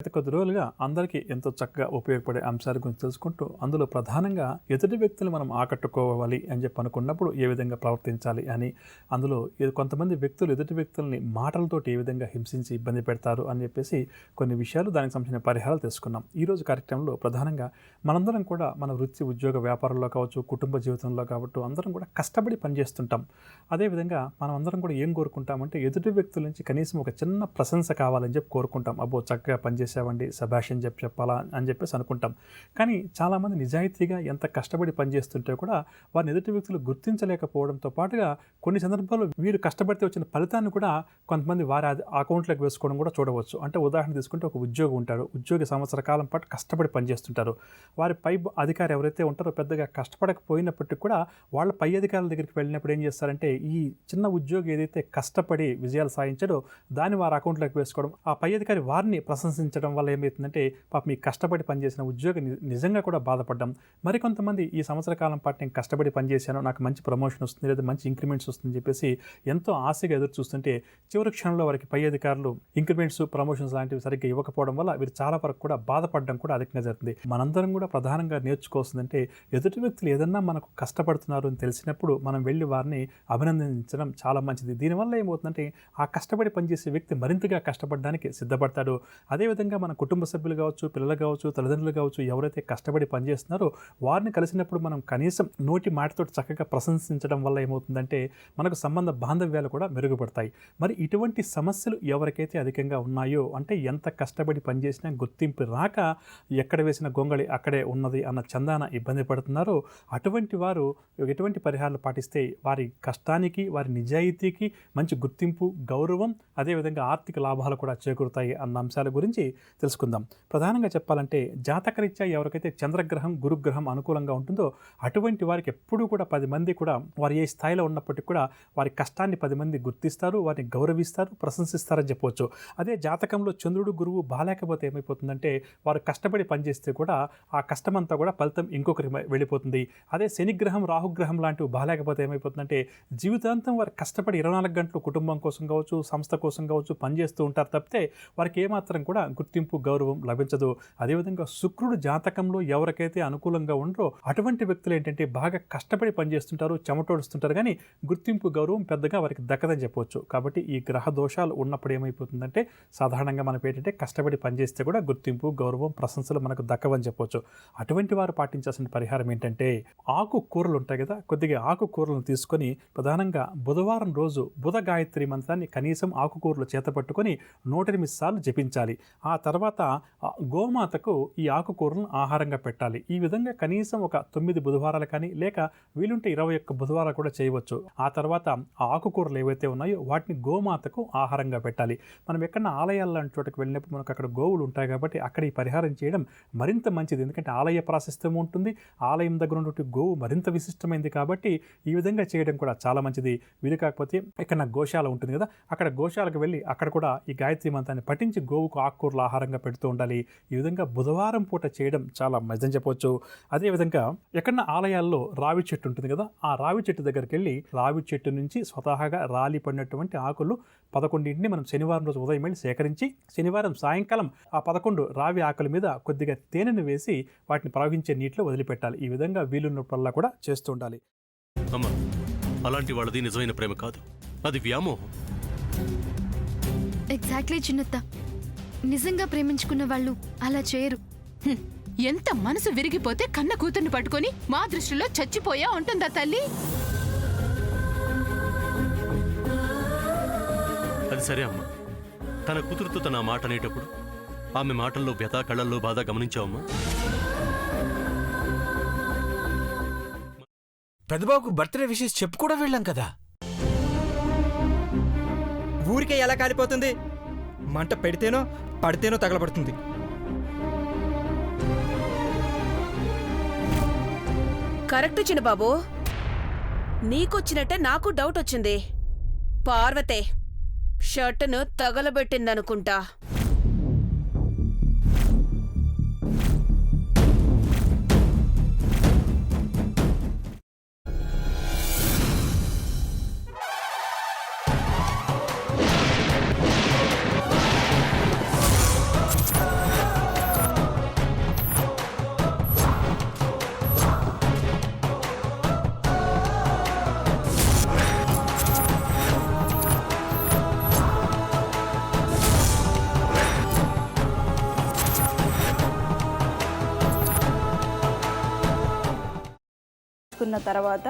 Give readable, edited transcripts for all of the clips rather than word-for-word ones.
గత కొద్ది రోజులుగా అందరికీ ఎంతో చక్కగా ఉపయోగపడే అంశాల గురించి తెలుసుకుంటూ అందులో ప్రధానంగా ఎదుటి వ్యక్తులు మనం ఆకట్టుకోవాలి అని చెప్పి అనుకున్నప్పుడు ఏ విధంగా ప్రవర్తించాలి అని అందులో కొంతమంది వ్యక్తులు ఎదుటి వ్యక్తుల్ని మాటలతోటి ఏ విధంగా హింసించి ఇబ్బంది పెడతారు అని చెప్పేసి కొన్ని విషయాలు దానికి సంబంధించిన పరిహారాలు తెలుసుకున్నాం. ఈరోజు కార్యక్రమంలో ప్రధానంగా మనందరం కూడా మన వృత్తి ఉద్యోగ వ్యాపారంలో కావచ్చు, కుటుంబ జీవితంలో కావచ్చు, అందరం కూడా కష్టపడి పనిచేస్తుంటాం. అదేవిధంగా మనం అందరం కూడా ఏం కోరుకుంటామంటే ఎదుటి వ్యక్తుల నుంచి కనీసం ఒక చిన్న ప్రశంస కావాలని చెప్పి కోరుకుంటాం. అబ్బో చక్కగా పనిచేసావండి, శభాష్ అని చెప్పాలా అని చెప్పేసి అనుకుంటాం. కానీ చాలామంది నిజాయితీగా ఎంత కష్టపడి పనిచేస్తుంటే కూడా వారిని ఎదుటి వ్యక్తులు గుర్తించలేకపోవడంతో పాటుగా కొన్ని సందర్భాల్లో వీరు కష్టపడితే వచ్చిన ఫలితాన్ని కూడా కొంతమంది వారి అకౌంట్లోకి వేసుకోవడం కూడా చూడవచ్చు. అంటే ఉదాహరణ తీసుకుంటే ఒక ఉద్యోగి ఉంటాడు, ఉద్యోగి సంవత్సర కాలం పాటు కష్టపడి పనిచేస్తుంటారు. వారి పై అధికారి ఎవరైతే ఉంటారో పెద్దగా కష్టపడకపోయినప్పటికీ కూడా వాళ్ళ పై అధికారుల దగ్గరికి వెళ్ళినప్పుడు ఏం చేస్తారంటే ఈ చిన్న ఉద్యోగి ఏదైతే కష్టపడి విజయాలు సాధించాడో దాన్ని వారి అకౌంట్లోకి వేసుకోవడం, ఆ పై అధికారి వారిని ప్రశంసించడం వల్ల ఏమవుతుందంటే పాపం ఈ కష్టపడి పనిచేసిన ఉద్యోగి నిజంగా కూడా బాధపడ్డాం. మరికొంతమంది ఈ సంవత్సర కాలం పాటు నేను కష్టపడి పనిచేశాను, నాకు మంచి ప్రమోషన్ వస్తుంది లేదా మంచి ఇంక్రిమెంట్స్ వస్తుందని చెప్పేసి ఎంతో ఆశగా ఎదురు చూస్తుంటే చివరి క్షణంలో వారికి పై అధికారులు ఇంక్రిమెంట్స్, ప్రమోషన్స్ లాంటివి సరిగ్గా ఇవ్వకపోవడం వల్ల వీరు చాలా వరకు కూడా బాధపడడం కూడా అధికంగా జరుగుతుంది. మనందరం కూడా ప్రధానంగా నేర్చుకోవాల్సిందంటే ఎదుటి వ్యక్తులు ఏదన్నా మనకు కష్టపడుతున్నారు అని తెలిసినప్పుడు మనం వెళ్ళి వారిని అభినందించడం చాలా మంచిది. దీనివల్ల ఏమవుతుందంటే ఆ కష్టపడి పనిచేసే వ్యక్తి మరింతగా కష్టపడడానికి సిద్ధపడతాడు. అదేవిధంగా మన కుటుంబ సభ్యులు కావచ్చు, పిల్లలు కావచ్చు, తల్లిదండ్రులు కావచ్చు, ఎవరైతే కష్టపడి పనిచేస్తున్నారో వారిని కలిసినప్పుడు మనం కనీసం నోటి మాటతో చక్కగా ప్రశంసించడం వల్ల ఏమవుతుందంటే మనకు సంబంధ బాంధవ్యాలు కూడా మెరుగుపడతాయి. మరి ఇటువంటి సమస్యలు ఎవరికైతే అధికంగా ఉన్నాయో, అంటే ఎంత కష్టపడి పనిచేసినా గుర్తింపు రాక ఎక్కడ వేసిన గొంగళి అక్కడే ఉన్నది అన్న చందాన ఇబ్బంది పడుతున్నారో అటువంటి వారు ఎటువంటి పరిహారాలు పాటిస్తే వారి కష్టానికి, వారి నిజాయితీకి మంచి గుర్తింపు, గౌరవం, అదేవిధంగా ఆర్థిక లాభాలు కూడా చేకూరుతాయి అన్న అంశాల గురించి తెలుసుకుందాం. ప్రధానంగా చెప్పాలంటే జాతకరీత్యా ఎవరికైతే చంద్రగ్రహం, గురుగ్రహం అనుకూలంగా ఉంటుందో అటువంటి వారికి ఎప్పుడూ కూడా 10 మంది కూడా వారు ఏ స్థాయిలో ఉన్నప్పటికీ కూడా వారి కష్టాన్ని 10 మంది గుర్తిస్తారు, వారిని గౌరవిస్తారు, ప్రశంసిస్తారని చెప్పవచ్చు. అదే జాతకంలో చంద్రుడు, గురువు బాలేకపోతే ఏమైపోతుందంటే వారు కష్టపడి పనిచేస్తే కూడా ఆ కష్టమంతా కూడా ఫలితం ఇంకొకరికి వెళ్ళిపోతుంది. అదే శనిగ్రహం, రాహుగ్రహం లాంటివి బాలేకపోతే ఏమైపోతుందంటే జీవితాంతం వారు కష్టపడి 24 గంటలు కుటుంబం కోసం కావచ్చు, సంస్థ కోసం కావచ్చు పనిచేస్తూ ఉంటారు తప్పితే వారికి ఏమాత్రం కూడా గుర్తింపు, గౌరవం లభించదు. అదేవిధంగా శుక్రుడు జాతకంలో ఎవరికైతే అనుకూలంగా ఉండరో అటువంటి వ్యక్తులు ఏంటంటే బాగా కష్టపడి పనిచేస్తుంటారు, చెమటోడుస్తుంటారు, కానీ గుర్తింపు, గౌరవం పెద్దగా వారికి దక్కదని చెప్పవచ్చు. కాబట్టి ఈ గ్రహ దోషాలు ఉన్నప్పుడు ఏమైపోతుందంటే సాధారణంగా మనకు ఏంటంటే కష్టపడి పనిచేస్తే కూడా గుర్తింపు, గౌరవం, ప్రశంసలు మనకు దక్కవని చెప్పవచ్చు. అటువంటి వారు పాటించాల్సిన పరిహారం ఏంటంటే ఆకుకూరలు ఉంటాయి కదా, కొద్దిగా ఆకుకూరలను తీసుకొని ప్రధానంగా బుధవారం రోజు బుధ గాయత్రి మంత్రాన్ని కనీసం ఆకుకూరలు చేత పట్టుకొని 108 సార్లు జపించాలి. ఆ తర్వాత గోమాతకు ఈ ఆకుకూరలను ఆహారంగా పెట్టాలి. ఈ విధంగా కనీసం ఒక 9 బుధవారాలు కానీ లేక వీలుంటే 21 బుధవారాలు కూడా చేయవచ్చు. ఆ తర్వాత ఆ ఆకుకూరలు ఏవైతే ఉన్నాయో వాటిని గోమాతకు ఆహారంగా పెట్టాలి. మనం ఎక్కడన్నా ఆలయాల లాంటి చోటుకు వెళ్ళినప్పుడు మనకు అక్కడ గోవులు ఉంటాయి కాబట్టి అక్కడ ఈ పరిహారం చేయడం మరింత మంచిది. ఎందుకంటే ఆలయ ప్రాశస్త్యం ఉంటుంది, ఆలయం దగ్గర ఉన్నటువంటి గోవు మరింత విశిష్టమైంది కాబట్టి ఈ విధంగా చేయడం కూడా చాలా మంచిది. వీలు కాకపోతే ఇక్కడ గోశాల ఉంటుంది కదా, అక్కడ గోశాలకు వెళ్ళి అక్కడ కూడా ఈ గాయత్రి మంత్రాన్ని పఠించి గోవుకు ఆకుకూరలు ఆహారంగా పెడుతూ ఉండాలి. ఈ విధంగా బుధవారం పూట చేయడం చాలా మంచిదని చెప్పవచ్చు. అదేవిధంగా ఎక్కడన్నా ఆలయాల్లో రావి చెట్టు ఉంటుంది కదా, ఆ రావి చెట్టు దగ్గరికి వెళ్ళి రావి చెట్టు నుంచి స్వతహాగా రాలి పడినటువంటి ఆకులు 11ని మనం శనివారం రోజు ఉదయం వెళ్ళి సేకరించి శనివారం సాయంకాలం ఆ 11 రావి ఆకుల మీద కొద్దిగా తేనెను వేసి వాటిని ప్రవహించే నీటిలో వదిలిపెట్టాలి. ఈ విధంగా వీలున్నప్పుడల్లా కూడా చేస్తూ ఉండాలి. అమ్మా, అలాంటి వాళ్ళది నిజమైన ప్రేమ కాదు, అది వ్యామోహం. ఎగ్జాక్ట్లీ చిన్నత్త, నిజంగా ప్రేమించుకున్న వాళ్ళు అలా చేయరు. ఎంత మనసు విరిగిపోతే కన్న కూతుర్ని పట్టుకొని మా దృష్టిలో చచ్చిపోయా ఉంటుందా తల్లి? అది సరే అమ్మా, తన కూతురుతో తన మాట అనేటప్పుడు ఆమె మాటల్లో వ్యథ, కళ్ళల్లో బాధ గమనించావమ్మా? పెద్దబాబుకు బర్త్డే విషెస్ చెప్పు కూడా వెళ్ళాం కదా. ఊరికే ఎలా కాలిపోతుంది? మంట పెడితేనో పడితేనో తగలబడుతుంది. కరెక్ట్ చిన్నబాబు, నీకొచ్చినట్టే నాకు డౌట్ వచ్చింది. పార్వతే షర్టును తగలబెట్టిందనుకుంటా. తీసుకున్న తర్వాత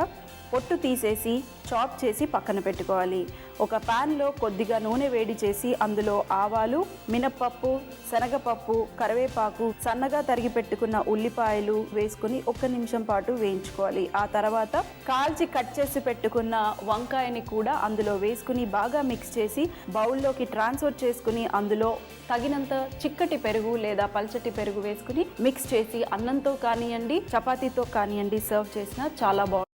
పొట్టు తీసేసి చాప్ చేసి పక్కన పెట్టుకోవాలి. ఒక ప్యాన్లో కొద్దిగా నూనె వేడి చేసి అందులో ఆవాలు, మినప్పప్పు, శనగపప్పు, కరివేపాకు, సన్నగా తరిగి పెట్టుకున్న ఉల్లిపాయలు వేసుకుని 1 నిమిషం పాటు వేయించుకోవాలి. ఆ తర్వాత కాల్చి కట్ చేసి పెట్టుకున్న వంకాయని కూడా అందులో వేసుకుని బాగా మిక్స్ చేసి బౌల్లోకి ట్రాన్స్ఫర్ చేసుకుని అందులో తగినంత చిక్కటి పెరుగు లేదా పల్చటి పెరుగు వేసుకుని మిక్స్ చేసి అన్నంతో కానివ్వండి, చపాతీతో కానివ్వండి సర్వ్ చేసినా చాలా బాగుంటుంది.